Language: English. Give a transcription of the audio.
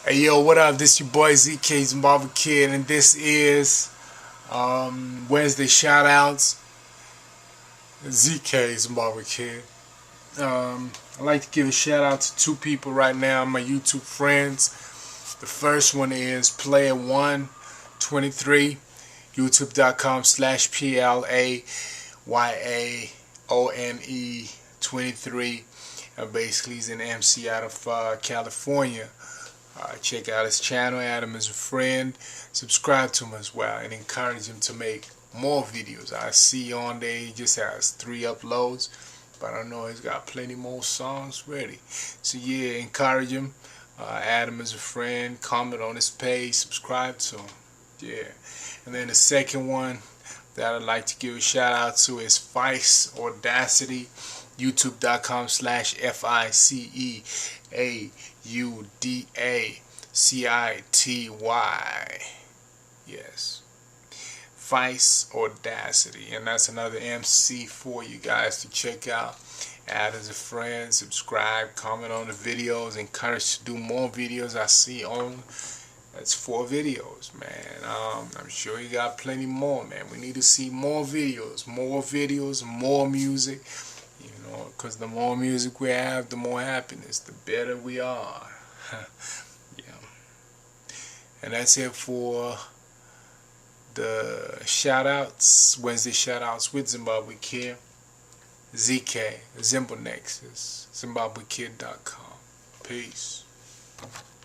Hey yo, what up? This your boy ZK Zimbabwe Kid, and this is Wednesday shoutouts. ZK Zimbabwe Kid. I'd like to give a shout out to two people right now, my YouTube friends. The first one is Player123, youtube.com/PLAYAONE23. Basically, he's an MC out of California. Check out his channel, add him as a friend, subscribe to him as well, and encourage him to make more videos. I see on there he just has 3 uploads, but I know he's got plenty more songs ready. So yeah, encourage him, add him as a friend, comment on his page, subscribe to him. Yeah. And then the second one that I'd like to give a shout out to is Fice Audacity, youtube.com/FICEAUDACITY. Yes, Fice Audacity, and that's another MC for you guys to check out. Add as a friend, subscribe, comment on the videos, encourage to do more videos. I see on that's 4 videos, man. I'm sure you got plenty more, man. We need to see more videos, more music. You know, because the more music we have, the more happiness, the better we are. Yeah. And that's it for the shoutouts, Wednesday shoutouts with Zimbabwe Kid. ZK, Zimbo Nexus, ZimbabweKid.com. Peace.